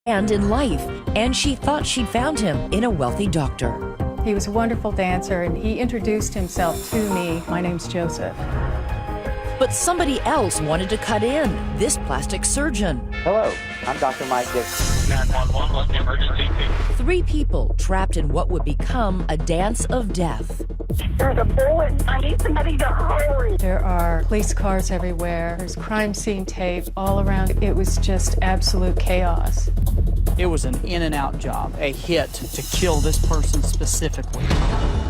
and in life, and she thought she'd found him in a wealthy doctor. He was a wonderful dancer, and he introduced himself to me. My name's Joseph. But somebody else wanted to cut in, this plastic surgeon. Hello, I'm Dr. Mike Dixon. 911, what's the emergency? 3 people trapped in what would become a dance of death. There's a bullet. I need somebody to hurry. There are police cars everywhere. There's crime scene tape all around. It was just absolute chaos. It was an in and out job, a hit to kill this person specifically.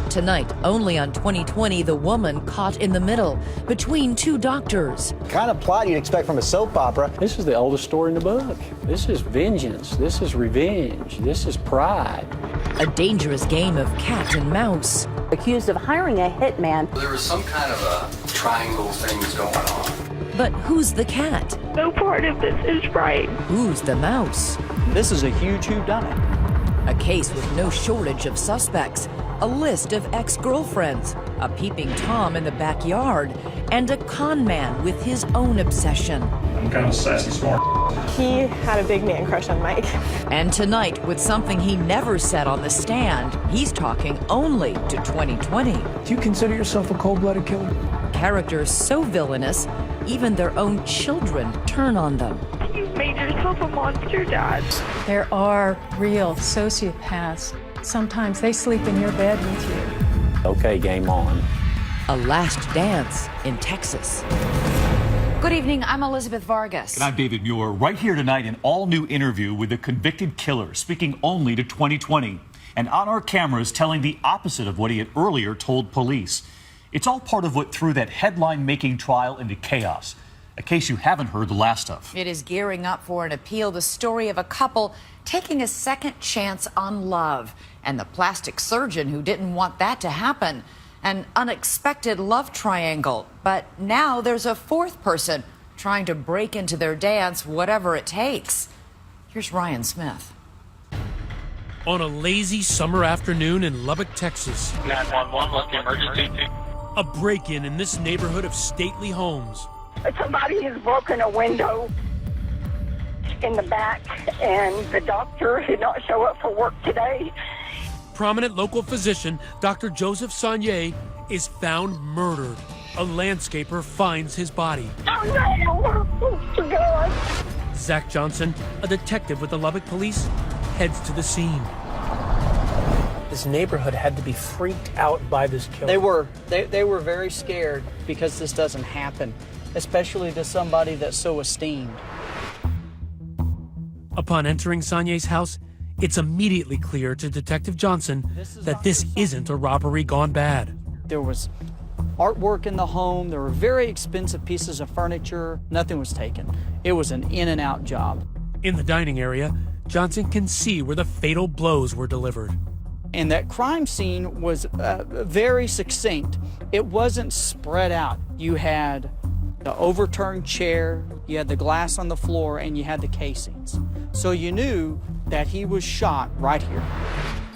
Tonight, only on 2020, the woman caught in the middle between 2 doctors. The kind of plot you'd expect from a soap opera. This is the oldest story in the book. This is vengeance. This is revenge. This is pride. A dangerous game of cat and mouse. Accused of hiring a hitman. There was some kind of a triangle thing going on. But who's the cat? No part of this is right. Who's the mouse? This is a huge whodunit. A case with no shortage of suspects, a list of ex-girlfriends, a peeping Tom in the backyard, and a con man with his own obsession. I'm kind of sassy smart. He had a big man crush on Mike. And tonight, with something he never said on the stand, he's talking only to 2020. Do you consider yourself a cold-blooded killer? Characters so villainous, even their own children turn on them. You've made yourself a monster, Dad. There are real sociopaths. Sometimes they sleep in your bed with you. Okay, game on. A last dance in Texas. Good evening, I'm Elizabeth Vargas. And I'm David Muir, right here tonight, an all-new interview with a convicted killer, speaking only to 2020. And on our cameras, telling the opposite of what he had earlier told police. It's all part of what threw that headline-making trial into chaos. A case you haven't heard the last of. It is gearing up for an appeal, the story of a couple taking a second chance on love. And the plastic surgeon who didn't want that to happen. An unexpected love triangle. But now there's a 4th person trying to break into their dance, whatever it takes. Here's Ryan Smith. On a lazy summer afternoon in Lubbock, Texas. 911, what's the emergency? A break-in in this neighborhood of stately homes. Somebody has broken a window in the back, and the doctor did not show up for work today. Prominent local physician Dr. Joseph Sonnier is found murdered. A landscaper finds his body. Oh no! God. Zach Johnson, a detective with the Lubbock Police, heads to the scene. This neighborhood had to be freaked out by this killer. They were very scared because this doesn't happen, especially to somebody that's so esteemed. Upon entering Sonnier's house, it's immediately clear to Detective Johnson that this isn't a robbery gone bad. There was artwork in the home. There were very expensive pieces of furniture. Nothing was taken. It was an in and out job. In the dining area, Johnson can see where the fatal blows were delivered. And that crime scene was very succinct. It wasn't spread out. You had the overturned chair, you had the glass on the floor, and you had the casings. So you knew that he was shot right here.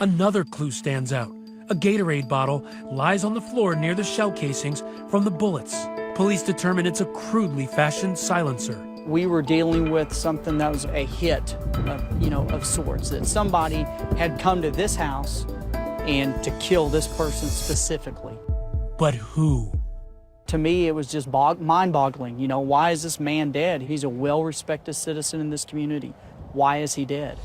Another clue stands out. A Gatorade bottle lies on the floor near the shell casings from the bullets. Police determine it's a crudely fashioned silencer. We were dealing with something that was a hit, of sorts, that somebody had come to this house and to kill this person specifically. But who? To me, it was just mind-boggling. Why is this man dead? He's a well-respected citizen in this community. Why is he dead?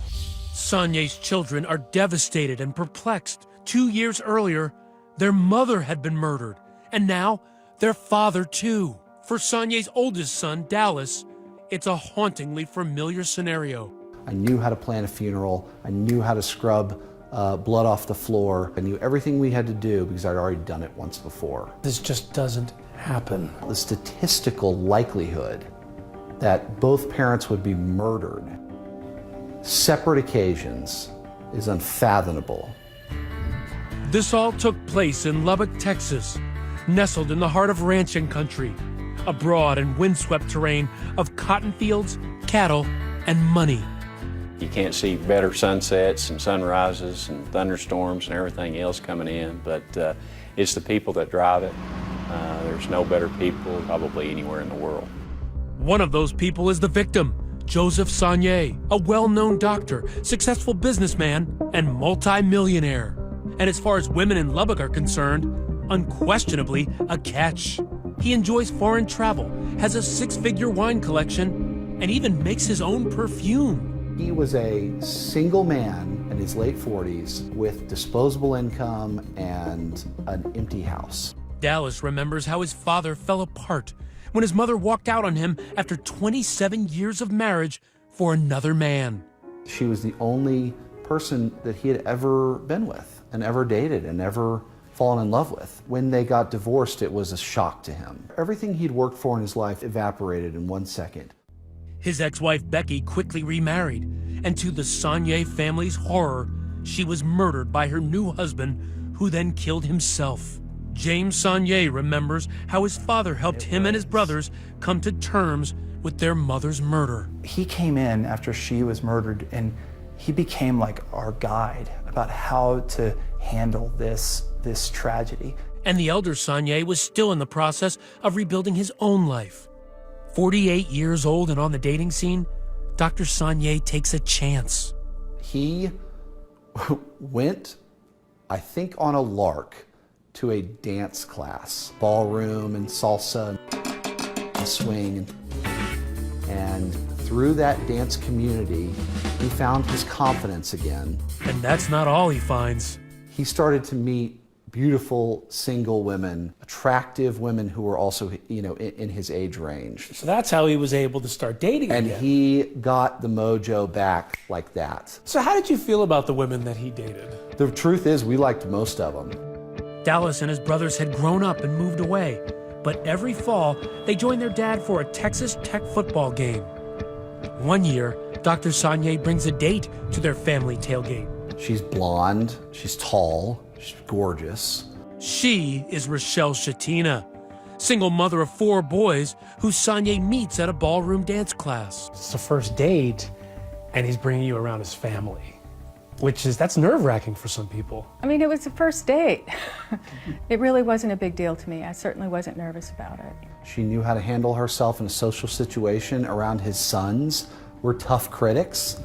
Sonnier's children are devastated and perplexed. 2 years earlier, their mother had been murdered, and now their father too. For Sonnier's oldest son, Dallas, it's a hauntingly familiar scenario. I knew how to plan a funeral. I knew how to scrub blood off the floor. I knew everything we had to do because I'd already done it once before. This just doesn't happen. The statistical likelihood that both parents would be murdered, separate occasions, is unfathomable. This all took place in Lubbock, Texas, nestled in the heart of ranching country, a broad and windswept terrain of cotton fields, cattle, and money. You can't see better sunsets and sunrises and thunderstorms and everything else coming in, but it's the people that drive it. There's no better people probably anywhere in the world. One of those people is the victim, Joseph Sonnier, a well-known doctor, successful businessman, and multi-millionaire. And as far as women in Lubbock are concerned, unquestionably a catch. He enjoys foreign travel, has a six-figure wine collection, and even makes his own perfume. He was a single man in his late 40s with disposable income and an empty house. Dallas remembers how his father fell apart when his mother walked out on him after 27 years of marriage for another man. She was the only person that he had ever been with and ever dated and ever fallen in love with. When they got divorced, it was a shock to him. Everything he'd worked for in his life evaporated in 1 second. His ex-wife Becky quickly remarried, and to the Sonnier family's horror, she was murdered by her new husband, who then killed himself. James Sonnier remembers how his father helped him and his brothers come to terms with their mother's murder. He came in after she was murdered, and he became like our guide about how to handle this tragedy. And the elder Sonnier was still in the process of rebuilding his own life. 48 years old and on the dating scene, Dr. Sonnier takes a chance. He went, I think on a lark, to a dance class, ballroom and salsa and swing. And through that dance community, he found his confidence again. And that's not all he finds. He started to meet beautiful single women, attractive women who were also, in his age range. So that's how he was able to start dating and again. He got the mojo back like that. So how did you feel about the women that he dated? The truth is, we liked most of them. Dallas and his brothers had grown up and moved away, but every fall, they joined their dad for a Texas Tech football game. One year, Dr. Sonnier brings a date to their family tailgate. She's blonde, she's tall, she's gorgeous. She is Rochelle Shatina, single mother of 4 boys who Sonnier meets at a ballroom dance class. It's the first date, and he's bringing you around his family, that's nerve-wracking for some people. I mean, it was the first date. It really wasn't a big deal to me. I certainly wasn't nervous about it. She knew how to handle herself in a social situation around his sons. We're tough critics,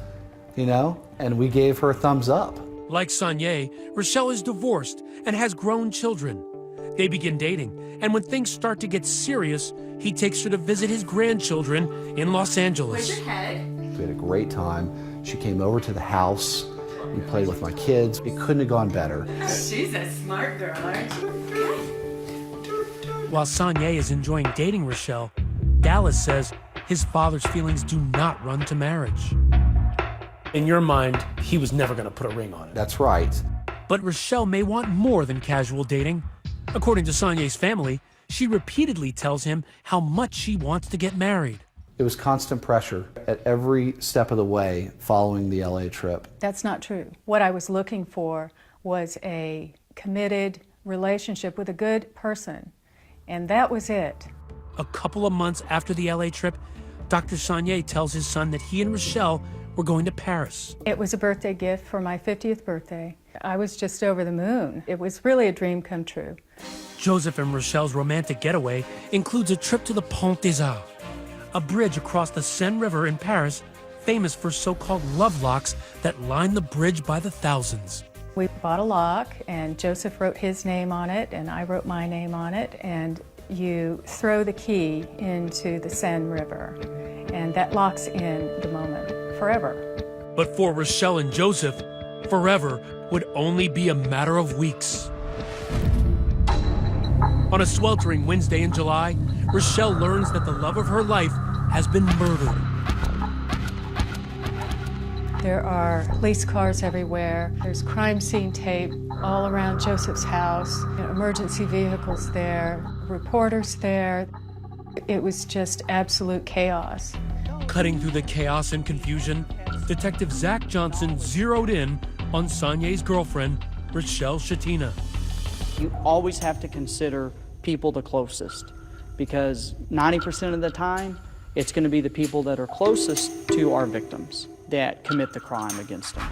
and we gave her a thumbs up. Like Sonnier, Rochelle is divorced and has grown children. They begin dating, and when things start to get serious, he takes her to visit his grandchildren in Los Angeles. Where's your head? We had a great time. She came over to the house. We played with my kids. It couldn't have gone better. She's a smart girl, aren't you? While Sonnier is enjoying dating Rochelle, Dallas says his father's feelings do not run to marriage. In your mind, he was never going to put a ring on it. That's right. But Rochelle may want more than casual dating. According to Sonnier's family, she repeatedly tells him how much she wants to get married. It was constant pressure at every step of the way following the LA trip. That's not true. What I was looking for was a committed relationship with a good person, and that was it. A couple of months after the LA trip, Dr. Sonnier tells his son that he and Rochelle were going to Paris. It was a birthday gift for my 50th birthday. I was just over the moon. It was really a dream come true. Joseph and Rochelle's romantic getaway includes a trip to the Pont des Arts, a bridge across the Seine River in Paris, famous for so-called love locks that line the bridge by the thousands. We bought a lock, and Joseph wrote his name on it, and I wrote my name on it, and you throw the key into the Seine River, and that locks in the moment forever. But for Rochelle and Joseph, forever would only be a matter of weeks. On a sweltering Wednesday in July, Rochelle learns that the love of her life has been murdered. There are police cars everywhere. There's crime scene tape all around Joseph's house. Emergency vehicles there, reporters there. It was just absolute chaos. Cutting through the chaos and confusion, Detective Zach Johnson zeroed in on Sonnier's girlfriend, Rochelle Shatina. You always have to consider people the closest, because 90% of the time, it's going to be the people that are closest to our victims that commit the crime against them.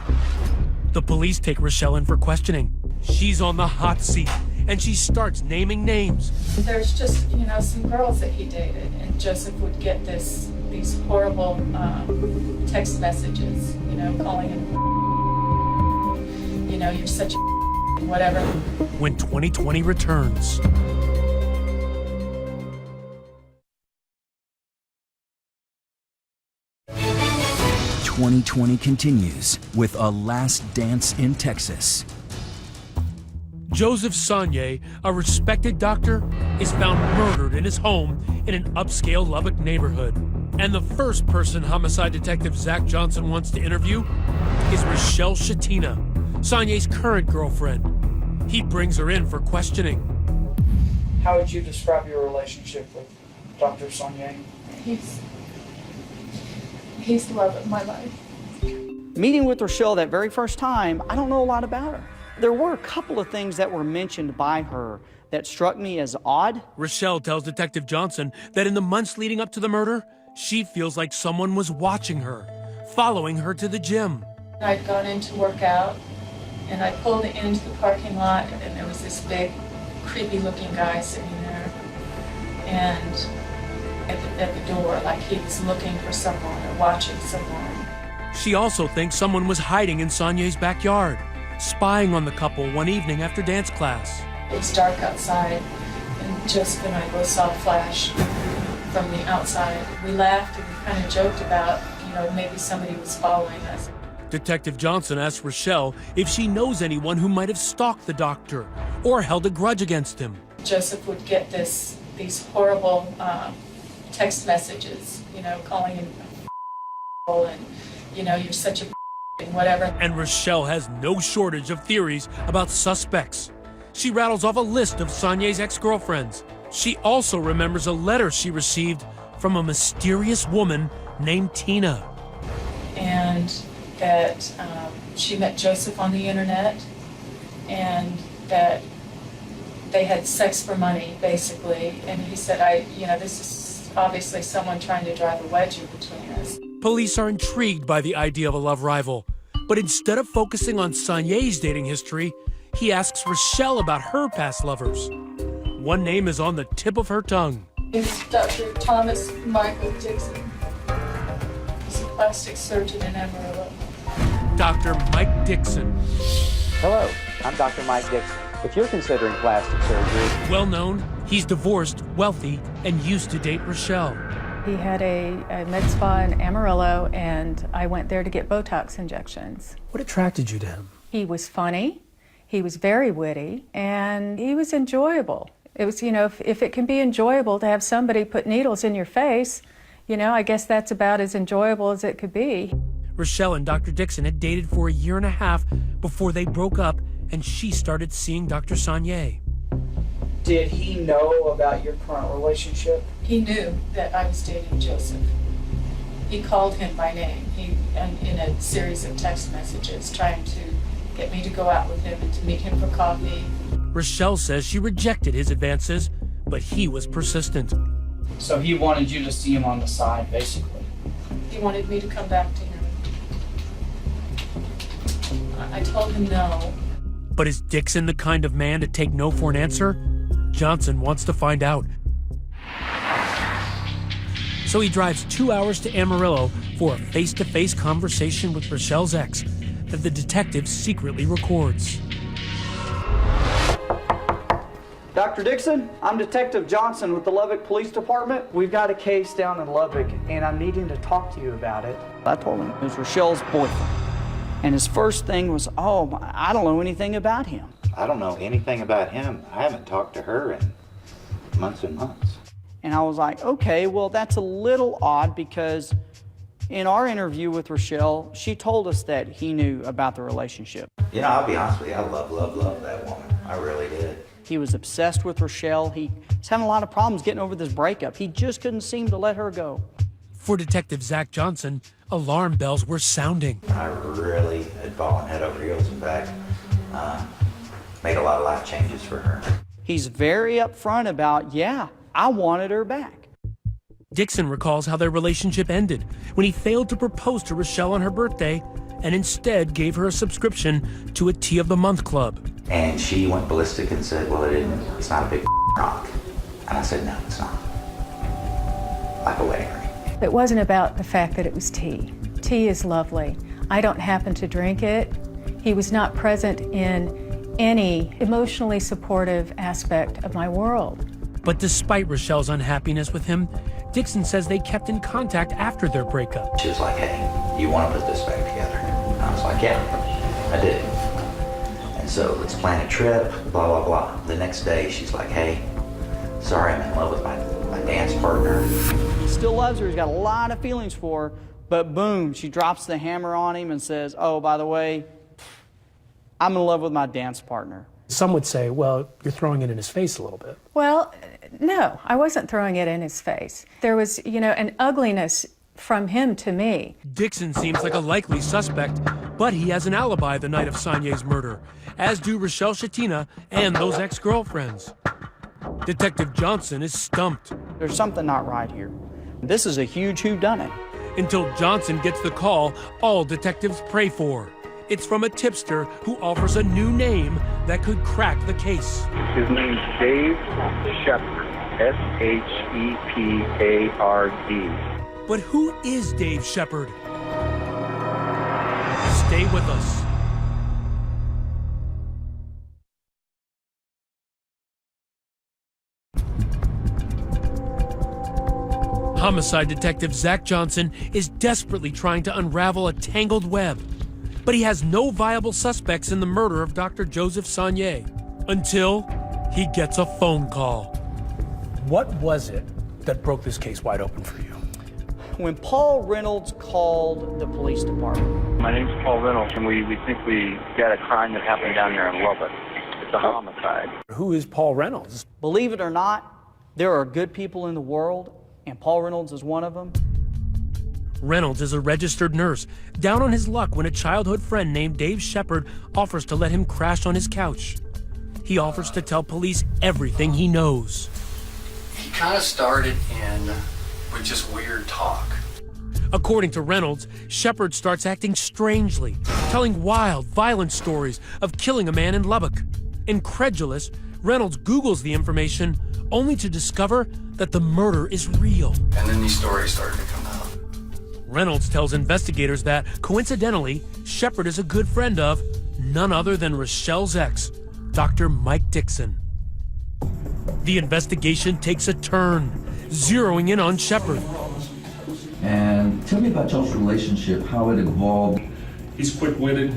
The police take Rochelle in for questioning. She's on the hot seat, and she starts naming names. There's just, some girls that he dated, and Joseph would get this these horrible text messages, calling him, you're such a whatever. When 2020 returns. "2020 continues with a last dance in Texas." Joseph Sonnier, a respected doctor, is found murdered in his home in an upscale Lubbock neighborhood. And the first person homicide detective Zach Johnson wants to interview is Rochelle Shatina, Sonnier's current girlfriend. He brings her in for questioning. How would you describe your relationship with Dr. Sonnier? He's the love of my life. Meeting with Rochelle that very first time, I don't know a lot about her. There were a couple of things that were mentioned by her that struck me as odd. Rochelle tells Detective Johnson that in the months leading up to the murder, she feels like someone was watching her, following her to the gym. I'd gone in to work out, and I pulled into the parking lot, and there was this big, creepy-looking guy sitting there, and at the door, like he was looking for someone or watching someone. She also thinks someone was hiding in Sonnier's backyard, spying on the couple one evening after dance class. It was dark outside, and Joseph and I both saw a flash from the outside. We laughed and we kind of joked about, maybe somebody was following us. Detective Johnson asks Rochelle if she knows anyone who might have stalked the doctor or held a grudge against him. Joseph would get these horrible text messages, calling him and, you're such a and whatever. And Rochelle has no shortage of theories about suspects. She rattles off a list of Sonnier's ex-girlfriends. She also remembers a letter she received from a mysterious woman named Tina. And that she met Joseph on the internet, and that they had sex for money, basically. And he said, this is obviously someone trying to drive a wedge in between us. Police are intrigued by the idea of a love rival, but instead of focusing on Sonnier's dating history, he asks Rochelle about her past lovers. One name is on the tip of her tongue. It's Dr. Thomas Michael Dixon. He's a plastic surgeon in Amarillo. Dr. Mike Dixon. Hello, I'm Dr. Mike Dixon. If you're considering plastic surgery... Well known, he's divorced, wealthy, and used to date Rochelle. He had a med spa in Amarillo, and I went there to get Botox injections. What attracted you to him? He was funny, he was very witty, and he was enjoyable. It was, if it can be enjoyable to have somebody put needles in your face, I guess that's about as enjoyable as it could be. Rochelle and Dr. Dixon had dated for a year and a half before they broke up, and she started seeing Dr. Sonnier. Did he know about your current relationship? He knew that I was dating Joseph. He called him by name in a series of text messages, trying to get me to go out with him and to meet him for coffee. Rochelle says she rejected his advances, but he was persistent. So he wanted you to see him on the side, basically. He wanted me to come back to him. I told him no. But is Dixon the kind of man to take no for an answer? Johnson wants to find out. So he drives 2 hours to Amarillo for a face-to-face conversation with Rochelle's ex that the detective secretly records. Dr. Dixon, I'm Detective Johnson with the Lubbock Police Department. We've got a case down in Lubbock, and I'm needing to talk to you about it. I told him it was Rochelle's boyfriend. And his first thing was, I don't know anything about him. I don't know anything about him. I haven't talked to her in months and months. And I was like, okay, well, that's a little odd because in our interview with Rochelle, she told us that he knew about the relationship. I'll be honest with you, I love that woman. I really did. He was obsessed with Rochelle. He's having a lot of problems getting over this breakup. He just couldn't seem to let her go. For Detective Zach Johnson, alarm bells were sounding. I really had fallen head over heels. In fact, made a lot of life changes for her. He's very upfront about, I wanted her back. Dixon recalls how their relationship ended when he failed to propose to Rochelle on her birthday and instead gave her a subscription to a Tea of the Month club. And she went ballistic and said, well, it's not a big rock. And I said, no, it's not. Like a wedding ring. It wasn't about the fact that it was tea. Tea is lovely. I don't happen to drink it. He was not present in any emotionally supportive aspect of my world. But despite Rochelle's unhappiness with him, Dixon says they kept in contact after their breakup. She was like, hey, you want to put this back together? And I was like, yeah, I did. And so let's plan a trip, blah, blah, blah. The next day, she's like, hey, sorry, I'm in love with my dance partner. He still loves her. He's got a lot of feelings for her. But boom, she drops the hammer on him and says, oh, by the way, I'm in love with my dance partner. Some would say, well, you're throwing it in his face a little bit. Well, no, I wasn't throwing it in his face. There was, an ugliness from him to me. Dixon seems like a likely suspect, but he has an alibi the night of Sonia's murder, as do Rochelle Shatina and those ex-girlfriends. Detective Johnson is stumped. There's something not right here. This is a huge whodunit. Until Johnson gets the call all detectives pray for. It's from a tipster who offers a new name that could crack the case. His name's Dave Shepard, S-H-E-P-A-R-D. But who is Dave Shepard? Stay with us. Homicide detective Zach Johnson is desperately trying to unravel a tangled web. But he has no viable suspects in the murder of Dr. Joseph Sonnier until he gets a phone call. What was it that broke this case wide open for you? When Paul Reynolds called the police department. My name's Paul Reynolds, and we think we got a crime that happened down there in Lubbock. It's a homicide. Who is Paul Reynolds? Believe it or not, there are good people in the world, and Paul Reynolds is one of them. Reynolds is a registered nurse, down on his luck when a childhood friend named Dave Shepard offers to let him crash on his couch. He offers to tell police everything he knows. He kind of started in with just weird talk. According to Reynolds, Shepard starts acting strangely, telling wild, violent stories of killing a man in Lubbock. Incredulous, Reynolds Googles the information only to discover that the murder is real. And then these stories started to come out. Reynolds tells investigators that, coincidentally, Shepard is a good friend of none other than Rochelle's ex, Dr. Mike Dixon. The investigation takes a turn, zeroing in on Shepard. And tell me about y'all's relationship, how it evolved. He's quick-witted.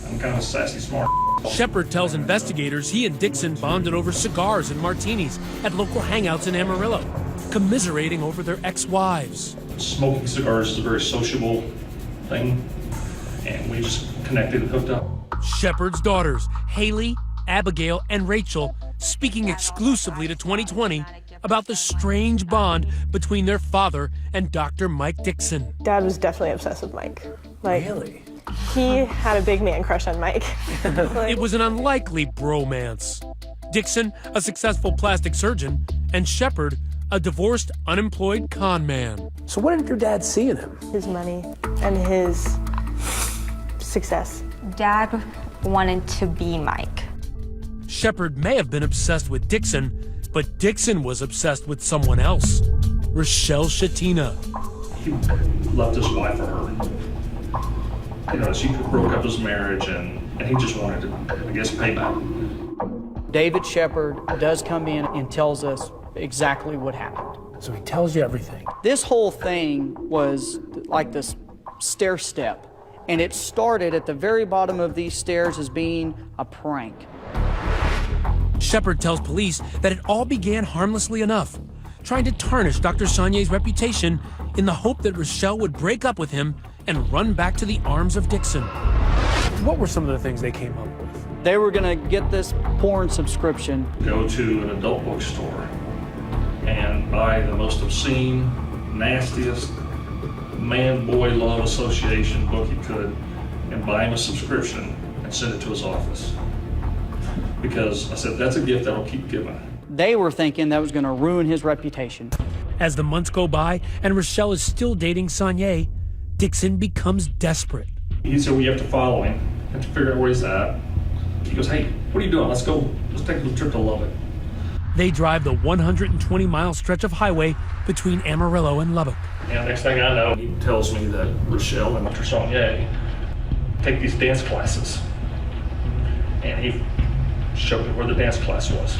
I'm kind of sassy smart. Shepard tells investigators he and Dixon bonded over cigars and martinis at local hangouts in Amarillo, commiserating over their ex-wives. Smoking cigars is a very sociable thing, and we just connected and hooked up. Shepard's daughters, Haley, Abigail, and Rachel, speaking exclusively to 2020 about the strange bond between their father and Dr. Mike Dixon. Dad was definitely obsessed with Mike. Really? He had a big man crush on Mike. It was an unlikely bromance. Dixon, a successful plastic surgeon, and Shepard, a divorced, unemployed con man. So what did your dad see in him? His money and his success. Dad wanted to be Mike. Shepard may have been obsessed with Dixon, but Dixon was obsessed with someone else, Rochelle Shatina. He left his wife for her. She broke up his marriage, and he just wanted to, I guess, pay back. David Shepard does come in and tells us exactly what happened. So he tells you everything. This whole thing was like this stair step, and it started at the very bottom of these stairs as being a prank. Shepard tells police that it all began harmlessly enough, trying to tarnish Dr. Sonnier's reputation in the hope that Rochelle would break up with him and run back to the arms of Dixon. What were some of the things they came up with? They were going to get this porn subscription. Go to an adult bookstore and buy the most obscene, nastiest man-boy love association book he could and buy him a subscription and send it to his office. Because I said, that's a gift that'll keep giving. They were thinking that was going to ruin his reputation. As the months go by and Rochelle is still dating Sonnier, Dixon becomes desperate. He said, we have to follow him, have to figure out where he's at. He goes, hey, what are you doing? Let's take a little trip to Lubbock. They drive the 120-mile stretch of highway between Amarillo and Lubbock. And next thing I know, he tells me that Rochelle and Dr. Sonnier take these dance classes. And he showed me where the dance class was,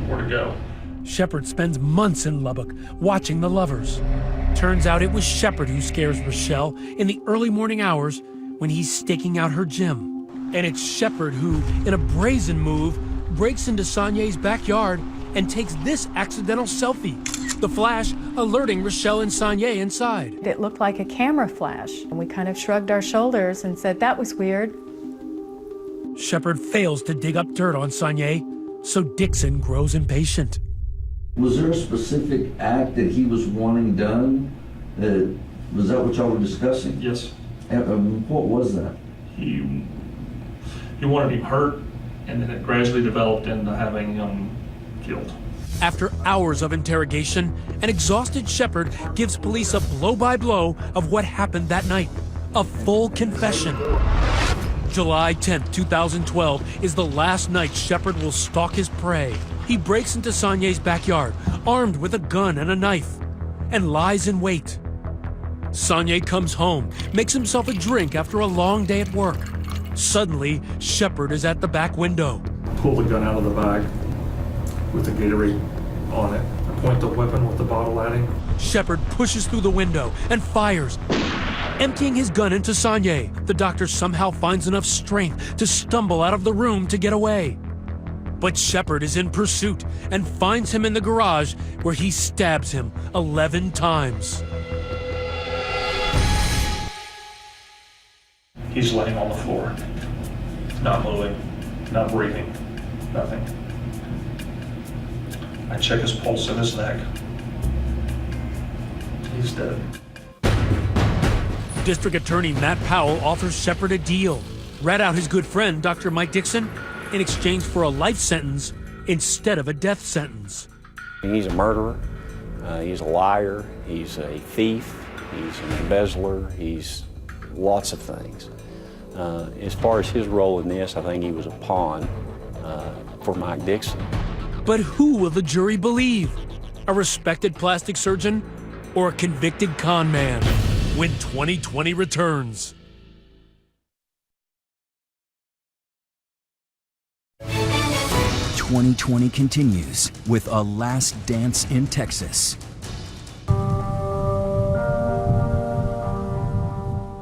where to go. Shepard spends months in Lubbock watching the lovers. Turns out it was Shepard who scares Rochelle in the early morning hours when he's staking out her gym. And it's Shepard who, in a brazen move, breaks into Sonnier's backyard and takes this accidental selfie. The flash alerting Rochelle and Sonnier inside. It looked like a camera flash, and we kind of shrugged our shoulders and said, that was weird. Shepard fails to dig up dirt on Sonnier, so Dixon grows impatient. Was there a specific act that he was wanting done? Was that what y'all were discussing? Yes. What was that? He wanted him hurt, and then it gradually developed into having him killed. After hours of interrogation, an exhausted Shepard gives police a blow-by-blow of what happened that night. A full confession. July 10th, 2012 is the last night Shepard will stalk his prey. He breaks into Sonnier's backyard, armed with a gun and a knife, and lies in wait. Sonnier comes home, makes himself a drink after a long day at work. Suddenly, Shepard is at the back window. Pull the gun out of the bag with the Gatorade on it. I point the weapon with the bottle at him. Shepard pushes through the window and fires, emptying his gun into Sonnier. The doctor somehow finds enough strength to stumble out of the room to get away. But Shepard is in pursuit and finds him in the garage, where he stabs him 11 times. He's laying on the floor, not moving, not breathing, nothing. I check his pulse in his neck. He's dead. District Attorney Matt Powell offers Shepard a deal. Rat out his good friend, Dr. Mike Dixon, in exchange for a life sentence instead of a death sentence. He's a murderer, he's a liar, he's a thief, he's an embezzler, he's lots of things. As far as his role in this, I think he was a pawn for Mike Dixon. But who will the jury believe? A respected plastic surgeon or a convicted con man when 2020 returns? 2020 continues with a last dance in Texas.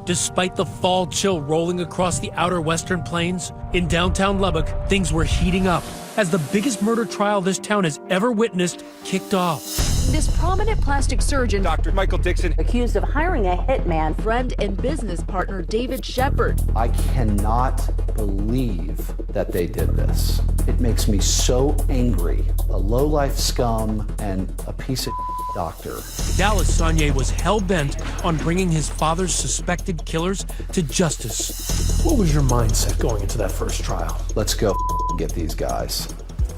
Despite the fall chill rolling across the outer western plains, in downtown Lubbock, things were heating up as the biggest murder trial this town has ever witnessed kicked off. This prominent plastic surgeon, Dr. Michael Dixon, accused of hiring a hitman, friend and business partner David Shepard. I cannot believe that they did this. It makes me so angry. A low-life scum and a piece of doctor. Dallas Sonnier was hell-bent on bringing his father's suspected killers to justice. What was your mindset going into that first trial? Let's go get these guys.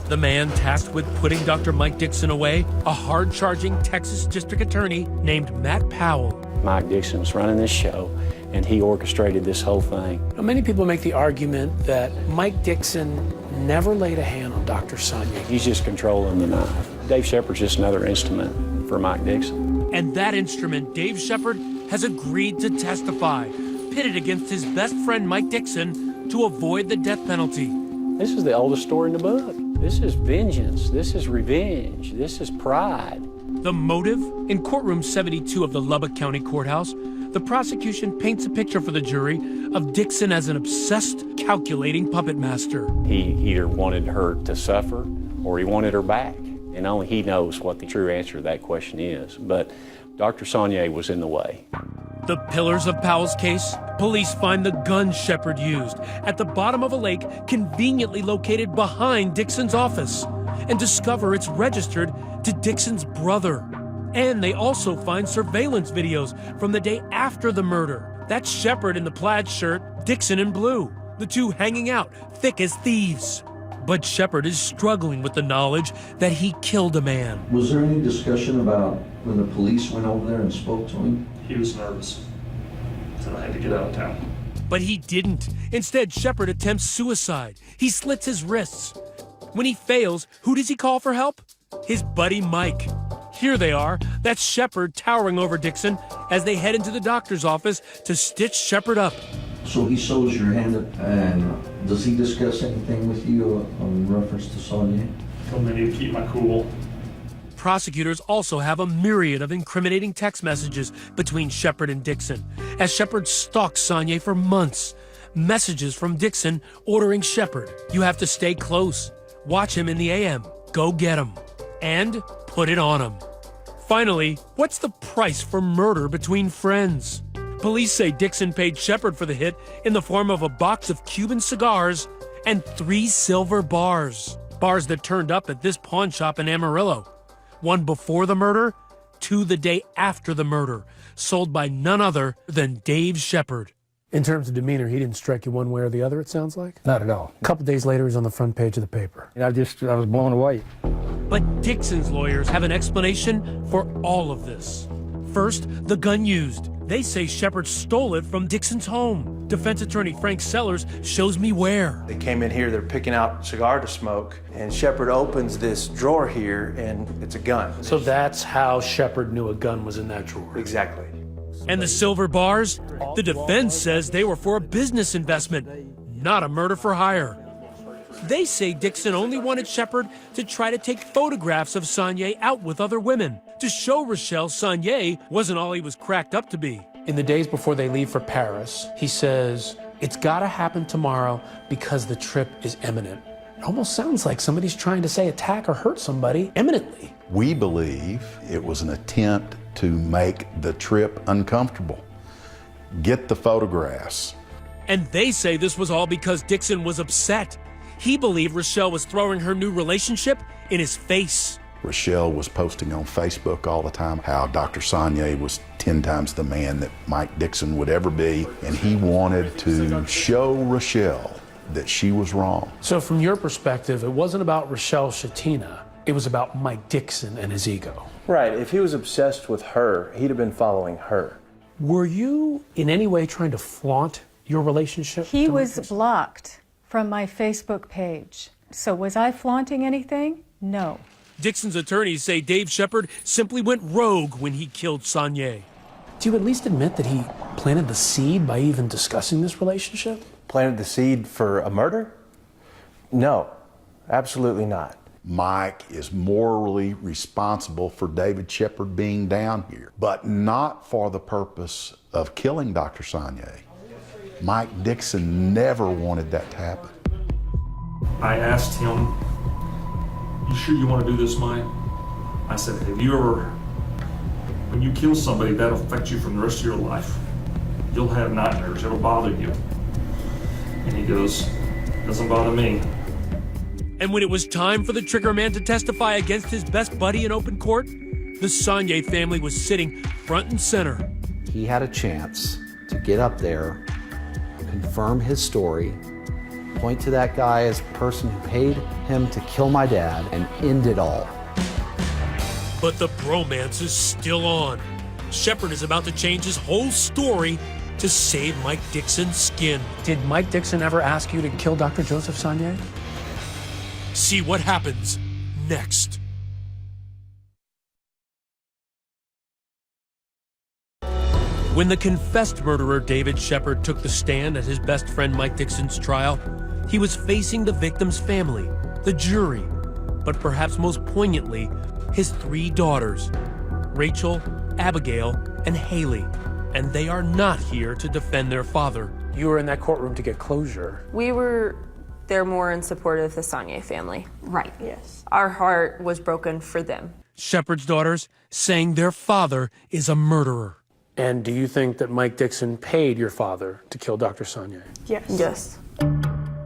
The man tasked with putting Dr. Mike Dixon away, a hard-charging Texas district attorney named Matt Powell. Mike Dixon's running this show, and he orchestrated this whole thing. Now, many people make the argument that Mike Dixon never laid a hand on Dr. Sonnier. He's just controlling the knife. Dave Shepard's just another instrument for Mike Dixon. And that instrument, Dave Shepard, has agreed to testify, pitted against his best friend Mike Dixon to avoid the death penalty. This is the oldest story in the book. This is vengeance. This is revenge. This is pride. The motive? In courtroom 72 of the Lubbock County Courthouse, the prosecution paints a picture for the jury of Dixon as an obsessed, calculating puppet master. He either wanted her to suffer or he wanted her back. And only he knows what the true answer to that question is. But Dr. Sonnier was in the way. The pillars of Powell's case, police find the gun Shepard used at the bottom of a lake conveniently located behind Dixon's office and discover it's registered to Dixon's brother. And they also find surveillance videos from the day after the murder. That's Shepard in the plaid shirt, Dixon in blue, the two hanging out, thick as thieves. But Shepard is struggling with the knowledge that he killed a man. Was there any discussion about when the police went over there and spoke to him? He was nervous, so I had to get out of town. But he didn't. Instead, Shepard attempts suicide. He slits his wrists. When he fails, who does he call for help? His buddy Mike. Here they are. That's Shepard towering over Dixon as they head into the doctor's office to stitch Shepard up. So he sews your hand up, and does he discuss anything with you in reference to Sonia? Told me to keep my cool. Prosecutors also have a myriad of incriminating text messages between Shepard and Dixon, as Shepard stalks Sonia for months. Messages from Dixon ordering Shepard, "You have to stay close. Watch him in the AM. Go get him. And put it on him." Finally, what's the price for murder between friends? Police say Dixon paid Shepard for the hit in the form of a box of Cuban cigars and 3 silver bars. Bars that turned up at this pawn shop in Amarillo. 1 before the murder, 2 the day after the murder, sold by none other than Dave Shepard. In terms of demeanor, he didn't strike you one way or the other, it sounds like? Not at all. A couple days later, he's on the front page of the paper. I was blown away. But Dixon's lawyers have an explanation for all of this. First, the gun used. They say Shepard stole it from Dixon's home. Defense attorney Frank Sellers shows me where. They came in here, they're picking out a cigar to smoke, and Shepard opens this drawer here, and it's a gun. So that's how Shepard knew a gun was in that drawer? Exactly. And the silver bars? The defense says they were for a business investment, not a murder for hire. They say Dixon only wanted Shepard to try to take photographs of Sonia out with other women, to show Rochelle Sonia wasn't all he was cracked up to be. In the days before they leave for Paris, he says, "It's gotta happen tomorrow because the trip is imminent." It almost sounds like somebody's trying to say attack or hurt somebody imminently. We believe it was an attempt to make the trip uncomfortable. Get the photographs. And they say this was all because Dixon was upset. He believed Rochelle was throwing her new relationship in his face. Rochelle was posting on Facebook all the time how Dr. Sonia was 10 times the man that Mike Dixon would ever be, and he wanted to show Rochelle that she was wrong. So from your perspective, it wasn't about Rochelle Shatina, it was about Mike Dixon and his ego. Right, if he was obsessed with her, he'd have been following her. Were you in any way trying to flaunt your relationship? He was blocked from my Facebook page. So was I flaunting anything? No. Dixon's attorneys say Dave Shepard simply went rogue when he killed Sonia. Do you at least admit that he planted the seed by even discussing this relationship? Planted the seed for a murder? No, absolutely not. Mike is morally responsible for David Shepard being down here, but not for the purpose of killing Dr. Sonia. Mike Dixon never wanted that to happen. I asked him, "You sure you want to do this, Mike?" I said, "Have you ever, when you kill somebody, that'll affect you for the rest of your life. You'll have nightmares, it'll bother you." And he goes, "Doesn't bother me." And when it was time for the trigger man to testify against his best buddy in open court, the Sonia family was sitting front and center. He had a chance to get up there, confirm his story, point to that guy as the person who paid him to kill my dad, and end it all. But the bromance is still on. Shepard is about to change his whole story to save Mike Dixon's skin. Did Mike Dixon ever ask you to kill Dr. Joseph Sonia? See what happens next. When the confessed murderer David Shepard took the stand at his best friend Mike Dixon's trial, he was facing the victim's family, the jury, but perhaps most poignantly, his 3 daughters, Rachel, Abigail, and Haley. And they are not here to defend their father. You were in that courtroom to get closure. We were there more in support of the Sonia family. Right. Yes. Our heart was broken for them. Shepard's daughters saying their father is a murderer. And do you think that Mike Dixon paid your father to kill Dr. Sonia? Yes. Yes.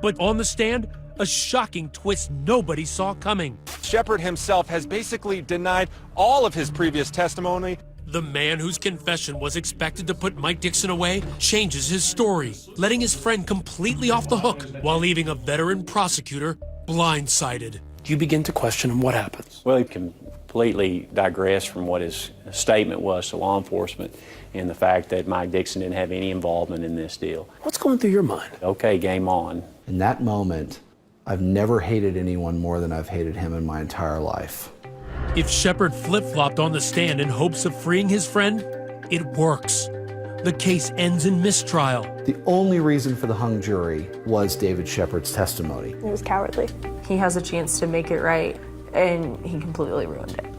But on the stand, a shocking twist nobody saw coming. Shepard himself has basically denied all of his previous testimony. The man whose confession was expected to put Mike Dixon away changes his story, letting his friend completely off the hook while leaving a veteran prosecutor blindsided. You begin to question him. What happens? Well, he completely digressed from what his statement was to law enforcement and the fact that Mike Dixon didn't have any involvement in this deal. What's going through your mind? Okay, game on. In that moment, I've never hated anyone more than I've hated him in my entire life. If Shepard flip-flopped on the stand in hopes of freeing his friend, it works. The case ends in mistrial. The only reason for the hung jury was David Shepard's testimony. It was cowardly. He has a chance to make it right, and he completely ruined it.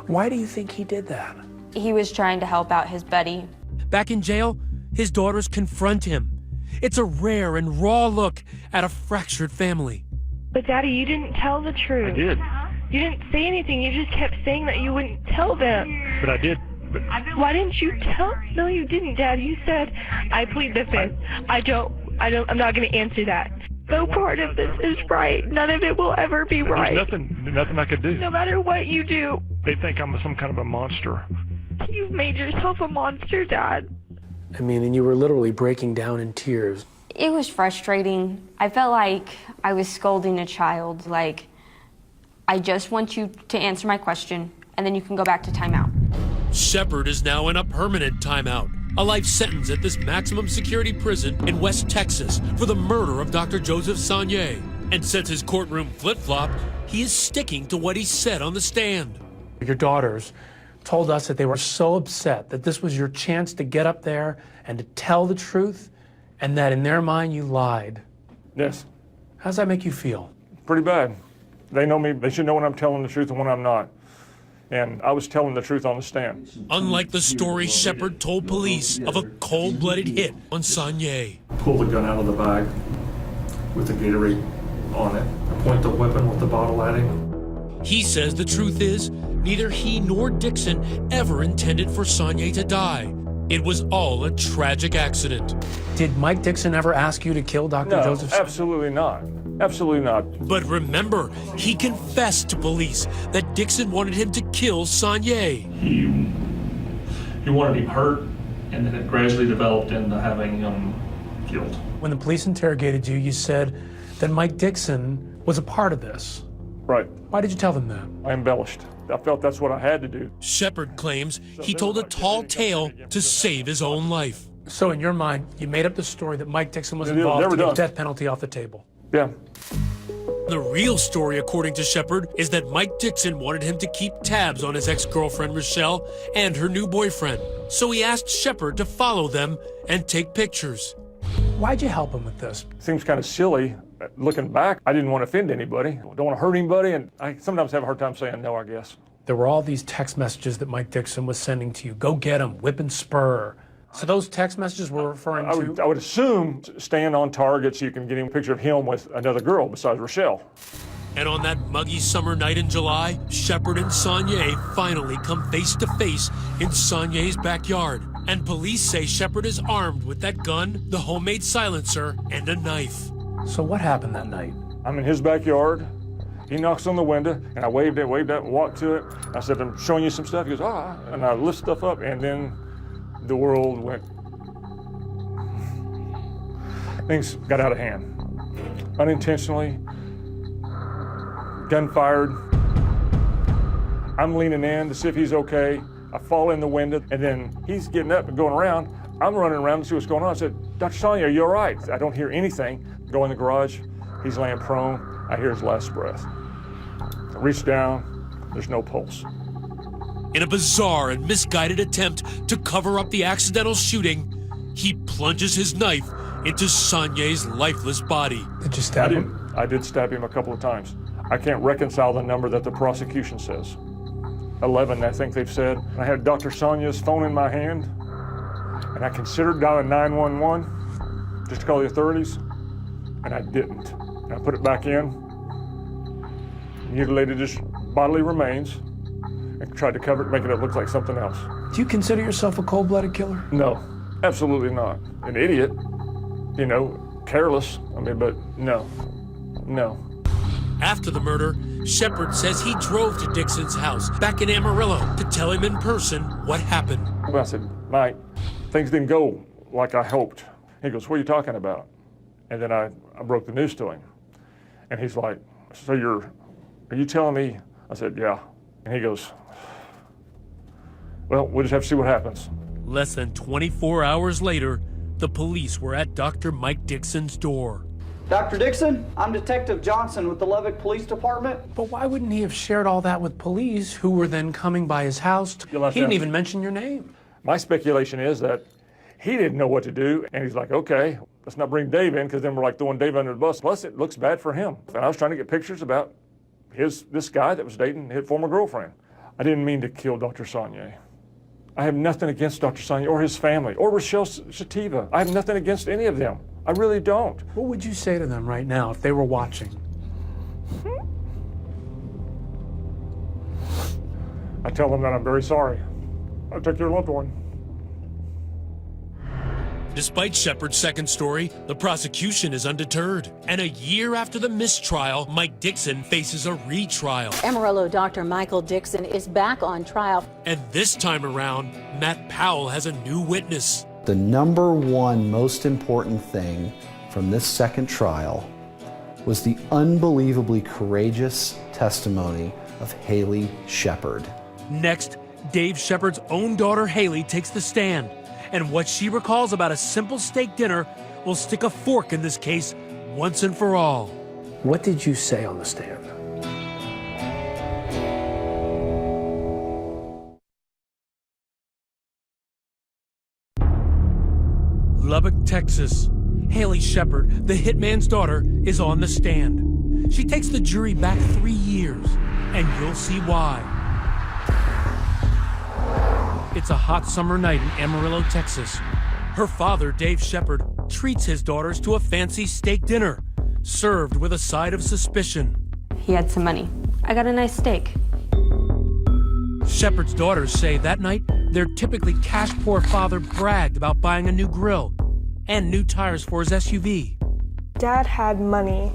Why do you think he did that? He was trying to help out his buddy. Back in jail, his daughters confront him. It's a rare and raw look at a fractured family. But Daddy, you didn't tell the truth. I did. You didn't say anything. You just kept saying that you wouldn't tell them. But I did. But why didn't you tell? No, you didn't, Dad. You said, I plead the fifth. I'm not going to answer that. No part of this is right. None of it will ever be right. There's nothing I could do. No matter what you do. They think I'm some kind of a monster. You've made yourself a monster, Dad. I mean, and you were literally breaking down in tears. It was frustrating. I felt like I was scolding a child. Like, I just want you to answer my question, and then you can go back to timeout. Shepard is now in a permanent timeout, a life sentence at this maximum security prison in West Texas for the murder of Dr. Joseph Sonnier. And since his courtroom flip-flopped, he is sticking to what he said on the stand. Your daughters told us that they were so upset that this was your chance to get up there and to tell the truth, and that in their mind you lied. Yes. How does that make you feel? Pretty bad. They know me. They should know when I'm telling the truth and when I'm not. And I was telling the truth on the stand. Unlike the story Shepard told police of a cold-blooded hit on Sonnier. Pull the gun out of the bag with the Gatorade on it. I point the weapon with the bottle at him. He says the truth is, neither he nor Dixon ever intended for Sonnier to die. It was all a tragic accident. Did Mike Dixon ever ask you to kill Dr. No, Joseph? Absolutely not. Absolutely not. But remember, he confessed to police that Dixon wanted him to kill Sonnier. He wanted him hurt, and then it gradually developed into having him killed. When the police interrogated you, you said that Mike Dixon was a part of this. Right. Why did you tell them that? I embellished. I felt that's what I had to do. Shepard claims he told a tall tale to save his own life. So in your mind, you made up the story that Mike Dixon was involved to get the death penalty off the table. Yeah. The real story, according to Shepard, is that Mike Dixon wanted him to keep tabs on his ex-girlfriend Rochelle and her new boyfriend. So he asked Shepard to follow them and take pictures. Why'd you help him with this? Seems kind of silly. Looking back, I didn't want to offend anybody. Don't want to hurt anybody, and I sometimes have a hard time saying no, I guess. There were all these text messages that Mike Dixon was sending to you. Go get him, whip and spur. So those text messages were referring to? I would assume staying on target so you can get a picture of him with another girl besides Rochelle. And on that muggy summer night in July, Shepard and Sonnier finally come face to face in Sonnier's backyard. And police say Shepard is armed with that gun, the homemade silencer, and a knife. So what happened that night? I'm in his backyard. He knocks on the window, and I waved up, and walked to it. I said, I'm showing you some stuff. He goes, ah, and I lift stuff up, and then the world went. Things got out of hand. Unintentionally, gun fired. I'm leaning in to see if he's okay. I fall in the window, and then he's getting up and going around. I'm running around to see what's going on. I said, Dr. Sonnier, are you all right? I don't hear anything. Go in the garage. He's laying prone. I hear his last breath. I reach down. There's no pulse. In a bizarre and misguided attempt to cover up the accidental shooting, he plunges his knife into Sonnier's lifeless body. Did you stab him? I did stab him a couple of times. I can't reconcile the number that the prosecution says. 11, I think they've said. I had Dr. Sonnier's phone in my hand, and I considered dialing 911 just to call the authorities, and I didn't. And I put it back in, mutilated his bodily remains, and tried to cover it, make it look like something else. Do you consider yourself a cold-blooded killer? No, absolutely not. An idiot, you know, careless. I mean, but no. After the murder, Shepard says he drove to Dixon's house back in Amarillo to tell him in person what happened. Well, I said, Mike, things didn't go like I hoped. He goes, what are you talking about? And then I broke the news to him. And he's like, so are you telling me? I said, yeah. And he goes, well, we'll just have to see what happens. Less than 24 hours later, the police were at Dr. Mike Dixon's door. Dr. Dixon, I'm Detective Johnson with the Levesque Police Department. But why wouldn't he have shared all that with police, who were then coming by his house? He didn't even mention your name. My speculation is that he didn't know what to do, and he's like, okay, let's not bring Dave in, because then we're like throwing Dave under the bus. Plus, it looks bad for him. And I was trying to get pictures about this guy that was dating his former girlfriend. I didn't mean to kill Dr. Sonnier. I have nothing against Dr. Sonnier or his family or Rochelle Sativa. I have nothing against any of them. I really don't. What would you say to them right now if they were watching? I tell them that I'm very sorry. I took your loved one. Despite Shepard's second story, the prosecution is undeterred. And a year after the mistrial, Mike Dixon faces a retrial. Amarillo Dr. Michael Dixon is back on trial. And this time around, Matt Powell has a new witness. The number one most important thing from this second trial was the unbelievably courageous testimony of Haley Shepard. Next, Dave Shepard's own daughter Haley takes the stand. And what she recalls about a simple steak dinner will stick a fork in this case once and for all. What did you say on the stand? Lubbock, Texas. Haley Shepard, the hitman's daughter, is on the stand. She takes the jury back 3 years, and you'll see why. It's a hot summer night in Amarillo, Texas. Her father, Dave Shepard, treats his daughters to a fancy steak dinner, served with a side of suspicion. He had some money. I got a nice steak. Shepard's daughters say that night their typically cash-poor father bragged about buying a new grill and new tires for his SUV. Dad had money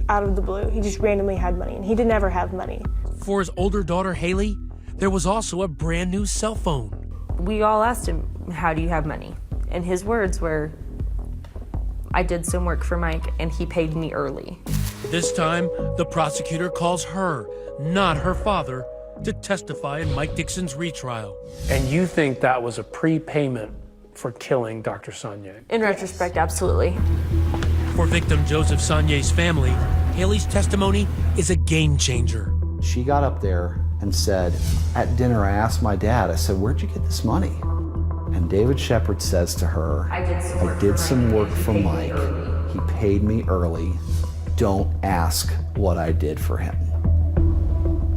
out of the blue. He just randomly had money, and he did never have money. For his older daughter, Haley, there was also a brand new cell phone. We all asked him, how do you have money? And his words were, I did some work for Mike and he paid me early. This time, the prosecutor calls her, not her father, to testify in Mike Dixon's retrial. And you think that was a prepayment for killing Dr. Sonnier? In retrospect, absolutely. For victim Joseph Sonnier's family, Haley's testimony is a game changer. She got up there and said, at dinner I asked my dad, I said, where'd you get this money? And David Shepard says to her, I did some work for Mike. He paid me early. Don't ask what I did for him.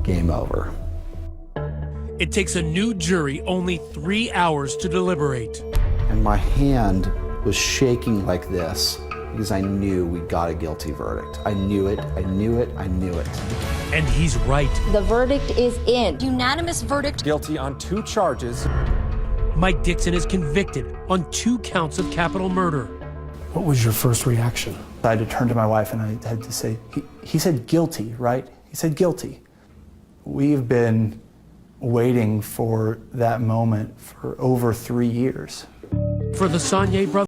Game over. It takes a new jury only 3 hours to deliberate. And my hand was shaking like this because I knew we got a guilty verdict. I knew it, I knew it, I knew it. And he's right. The verdict is in. Unanimous verdict. Guilty on 2 charges. Mike Dixon is convicted on 2 counts of capital murder. What was your first reaction? I had to turn to my wife and I had to say, he said guilty, right? He said guilty. We've been waiting for that moment for over 3 years. For the Sonnier brothers,